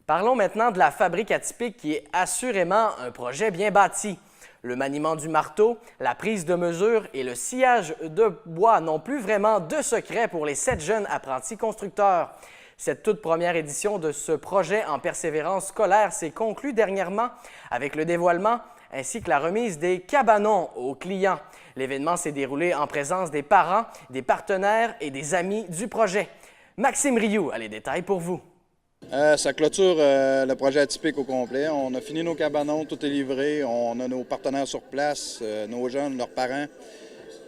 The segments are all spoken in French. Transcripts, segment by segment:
Parlons maintenant de la fabrique atypique qui est assurément un projet bien bâti. Le maniement du marteau, la prise de mesure et le sciage de bois n'ont plus vraiment de secret pour les 7 jeunes apprentis constructeurs. Cette toute première édition de ce projet en persévérance scolaire s'est conclue dernièrement avec le dévoilement ainsi que la remise des cabanons aux clients. L'événement s'est déroulé en présence des parents, des partenaires et des amis du projet. Maxime Rioux a les détails pour vous. Ça clôture le projet atypique au complet. On a fini nos cabanons, tout est livré. On a nos partenaires sur place, nos jeunes, leurs parents.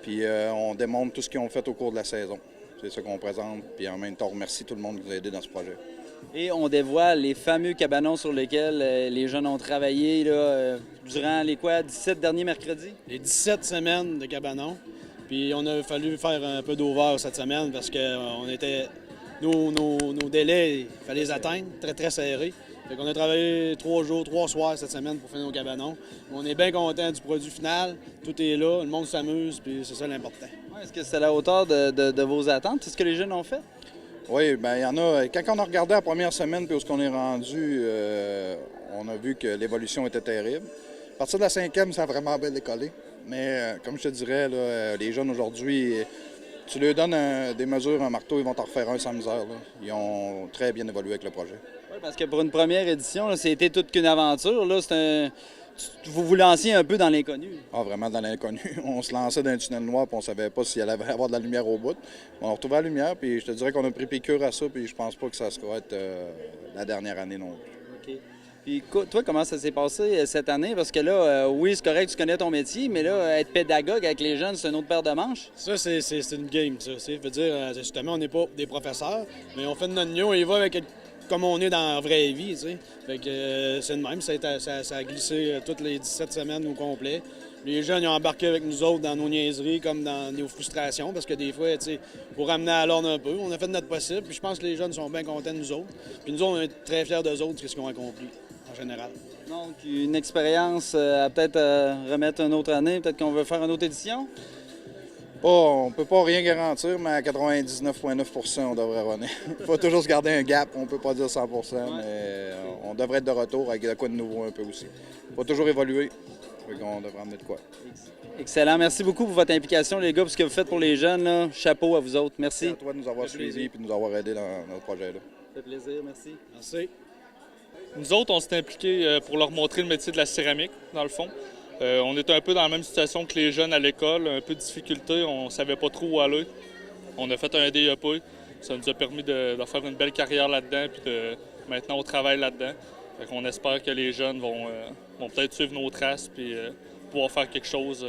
Puis on démontre tout ce qu'ils ont fait au cours de la saison. C'est ça qu'on présente. Puis en même temps, on remercie tout le monde qui nous a aidés dans ce projet. Et on dévoile les fameux cabanons sur lesquels les jeunes ont travaillé là, durant les 17 derniers mercredis? Les 17 semaines de cabanons. Puis on a fallu faire un peu d'over cette semaine parce que nos délais, il fallait les atteindre, très, très serrés. Fait qu'on a travaillé 3 jours, 3 soirs cette semaine pour finir nos cabanons. On est bien content du produit final. Tout est là, le monde s'amuse, puis c'est ça l'important. Ouais, est-ce que c'est à la hauteur de vos attentes? C'est ce que les jeunes ont fait? Oui, bien, il y en a. Quand on a regardé la première semaine puis où on est rendu, on a vu que l'évolution était terrible. À partir de la 5e, ça a vraiment bien décollé. Mais comme je te dirais, là, les jeunes aujourd'hui, tu leur donnes des mesures, un marteau, ils vont t'en refaire un sans misère. Là. Ils ont très bien évolué avec le projet. Oui, parce que pour une première édition, c'était toute qu'une aventure. Là, vous vous lanciez un peu dans l'inconnu. Ah, vraiment dans l'inconnu. On se lançait dans un tunnel noir puis on savait pas s'il allait avoir de la lumière au bout. On a retrouvé la lumière puis je te dirais qu'on a pris piqûre à ça puis je pense pas que ça sera être la dernière année non plus. OK. Puis toi, comment ça s'est passé cette année? Parce que là, oui, c'est correct, tu connais ton métier, mais là, être pédagogue avec les jeunes, c'est une autre paire de manches? Ça, c'est une game, ça. Veut dire, justement, on n'est pas des professeurs, mais on fait de notre mieux, on y va avec comme on est dans la vraie vie, tu sais. Fait que c'est de même, ça a glissé toutes les 17 semaines au complet. Les jeunes, ils ont embarqué avec nous autres dans nos niaiseries comme dans nos frustrations, parce que des fois, tu sais, pour ramener à l'ordre un peu, on a fait de notre possible, puis je pense que les jeunes sont bien contents de nous autres. Puis nous autres, on est très fiers d'eux autres, de ce qu'ils ont accompli, en général. Donc, une expérience à peut-être remettre une autre année, peut-être qu'on veut faire une autre édition? On ne peut pas rien garantir, mais à 99,9 on devrait revenir. Il faut toujours se garder un gap, on ne peut pas dire 100 mais on devrait être de retour avec de quoi de nouveau un peu aussi. Il faut toujours évoluer, on devrait emmener de quoi. Excellent. Merci beaucoup pour votre implication, les gars, pour ce que vous faites pour les jeunes. Là. Chapeau à vous autres. Merci. Merci à toi de nous avoir suivis et de nous avoir aidés dans notre projet-là. Ça fait plaisir. Merci. Merci. Nous autres, on s'est impliqués pour leur montrer le métier de la céramique, dans le fond. On était un peu dans la même situation que les jeunes à l'école, un peu de difficulté, on ne savait pas trop où aller. On a fait un DEP, ça nous a permis de faire une belle carrière là-dedans, puis maintenant on travaille là-dedans. On espère que les jeunes vont peut-être suivre nos traces, puis pouvoir faire quelque chose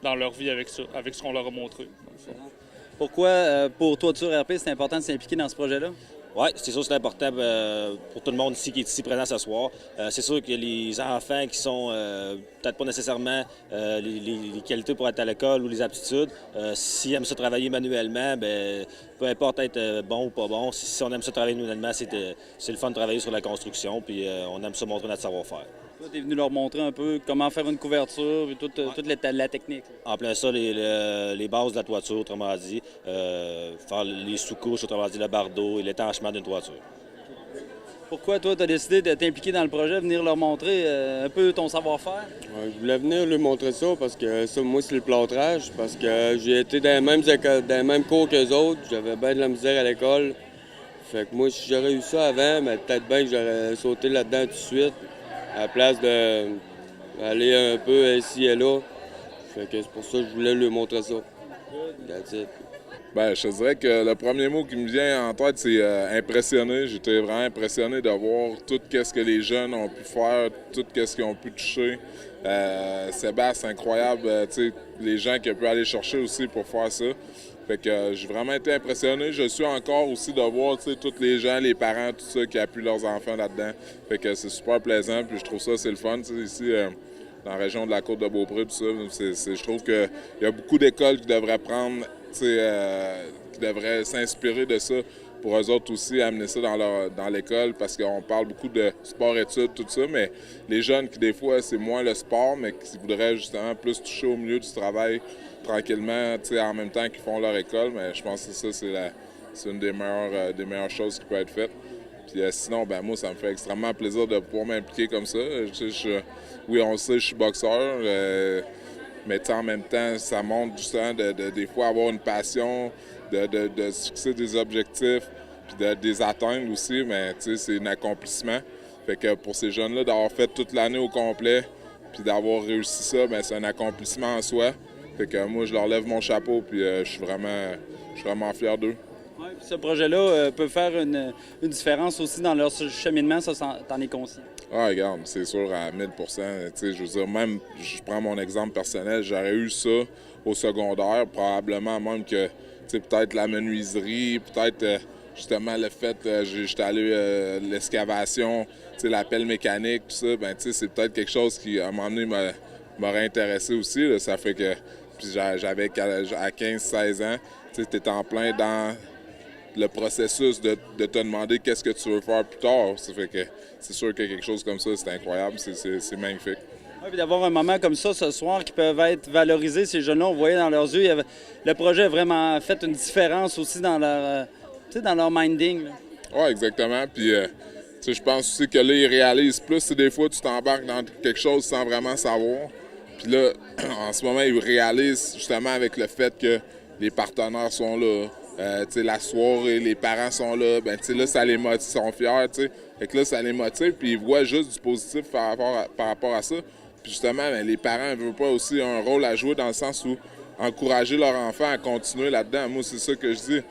dans leur vie avec ça, avec ce qu'on leur a montré. Pourquoi, pour Toiture RP, c'est important de s'impliquer dans ce projet-là? Oui, c'est sûr que c'est important pour tout le monde ici qui est ici présent ce soir. C'est sûr que les enfants qui sont peut-être pas nécessairement les qualités pour être à l'école ou les aptitudes, s'ils aiment ça travailler manuellement, bien, peu importe être bon ou pas bon, si on aime ça travailler manuellement, c'est le fun de travailler sur la construction, puis on aime ça montrer notre savoir-faire. Toi, tu es venu leur montrer un peu comment faire une couverture et toute la technique. En plein ça, les bases de la toiture, autrement dit, faire les sous-couches, autrement dit le bardeau et l'étanchement d'une toiture. Pourquoi toi, tu as décidé de t'impliquer dans le projet, venir leur montrer un peu ton savoir-faire? Je voulais venir leur montrer ça parce que ça, moi, c'est le plâtrage, parce que j'ai été dans les mêmes cours qu'eux autres, j'avais bien de la misère à l'école. Fait que moi, si j'aurais eu ça avant, mais peut-être bien que j'aurais sauté là-dedans tout de suite, à la place d'aller un peu ici et là. Fait que c'est pour ça que je voulais leur montrer ça. That's it. Bien, je te dirais que le premier mot qui me vient en tête, c'est impressionné. J'étais vraiment impressionné de voir tout ce que les jeunes ont pu faire, tout ce qu'ils ont pu toucher. Sébastien, c'est incroyable, les gens qu'il a pu aller chercher aussi pour faire ça. Fait que j'ai vraiment été impressionné. Je suis encore aussi de voir tous les gens, les parents, tout ça, qui appuient leurs enfants là-dedans. Fait que c'est super plaisant, puis je trouve ça, c'est le fun. Ici, dans la région de la Côte-de-Beaupré, tout ça, je trouve qu'il y a beaucoup d'écoles qui devraient prendre, qui devraient s'inspirer de ça pour eux autres aussi, amener ça dans l'école, parce qu'on parle beaucoup de sport-études, tout ça, mais les jeunes qui, des fois, c'est moins le sport, mais qui voudraient justement plus toucher au milieu du travail tranquillement, en même temps qu'ils font leur école, mais je pense que ça, c'est une des meilleures choses qui peut être faite. Puis sinon, ben moi, ça me fait extrêmement plaisir de pouvoir m'impliquer comme ça. Oui, on le sait, je suis boxeur, mais en même temps, ça montre justement des fois avoir une passion, de se fixer des objectifs, puis de les atteindre aussi, mais c'est un accomplissement. Fait que pour ces jeunes-là, d'avoir fait toute l'année au complet, puis d'avoir réussi ça, ben c'est un accomplissement en soi. Fait que moi, je leur lève mon chapeau, puis je suis vraiment fier d'eux. Ouais, puis ce projet-là peut faire une différence aussi dans leur cheminement, ça, t'en es conscient? Ah, regarde, c'est sûr à 1000 %. Je veux dire, même, je prends mon exemple personnel, j'aurais eu ça au secondaire, probablement même que, peut-être la menuiserie, peut-être justement le fait, j'étais allé l'excavation, la pelle mécanique, tout ça, ben c'est peut-être quelque chose qui, à un moment donné, m'aurait intéressé aussi. Là. Ça fait que, puis j'avais à 15-16 ans, tu es en plein dans le processus de te demander qu'est-ce que tu veux faire plus tard. Ça fait que c'est sûr que quelque chose comme ça, c'est incroyable, c'est magnifique. Oui, puis d'avoir un moment comme ça ce soir qui peuvent être valorisés, ces jeunes-là, on voyait dans leurs yeux, le projet a vraiment fait une différence aussi dans leur minding. Oui, exactement. Puis, je pense aussi que là, ils réalisent plus. Des fois, tu t'embarques dans quelque chose sans vraiment savoir. Puis là, en ce moment, ils réalisent justement avec le fait que les partenaires sont là. La soirée, les parents sont là, ben là, ça les motive, ils sont fiers, Fait que là, ça les motive, puis ils voient juste du positif par rapport à ça. Puis justement, ben, les parents ne veulent pas aussi un rôle à jouer dans le sens où encourager leur enfant à continuer là-dedans. Moi, c'est ça que je dis.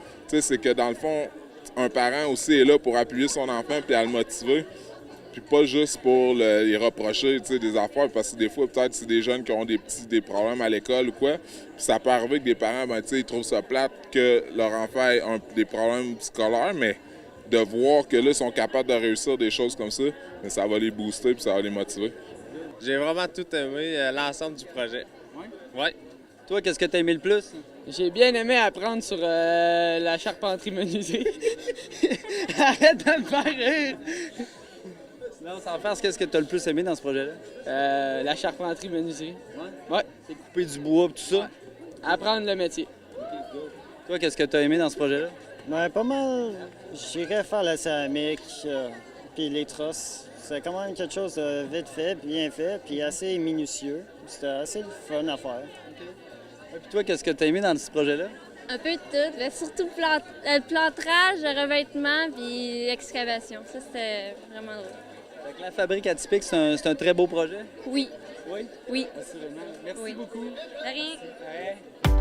C'est que dans le fond, un parent aussi est là pour appuyer son enfant puis à le motiver. Puis pas juste pour les reprocher des affaires, parce que des fois, peut-être, c'est des jeunes qui ont des problèmes à l'école ou quoi. Puis ça peut arriver que des parents, ben, ils trouvent ça plate que leur enfant ait des problèmes scolaires, mais de voir que là, ils sont capables de réussir des choses comme ça, mais ça va les booster puis ça va les motiver. J'ai vraiment tout aimé, l'ensemble du projet. Oui? Oui. Toi, qu'est-ce que tu as aimé le plus? J'ai bien aimé apprendre sur la charpenterie menuiserie. Arrête de me faire rire! Sinon, sans faire, qu'est-ce que tu as le plus aimé dans ce projet-là? La charpenterie menuiserie. Ouais. C'est couper du bois et tout ça? Ouais. Apprendre le métier. Toi, qu'est-ce que tu as aimé dans ce projet-là? Ben, pas mal. J'irais faire la céramique, puis les trosses. C'est quand même quelque chose de vite fait, bien fait, puis assez minutieux. C'était assez fun à faire. Et puis toi, qu'est-ce que tu as aimé dans ce projet-là? Un peu de tout, mais surtout le plantrage, le revêtement, puis l'excavation. Ça, c'était vraiment drôle. Fait que la fabrique atypique, c'est un très beau projet? Oui. Oui? Oui. Assurément. Merci Oui. beaucoup. De rien. Ouais.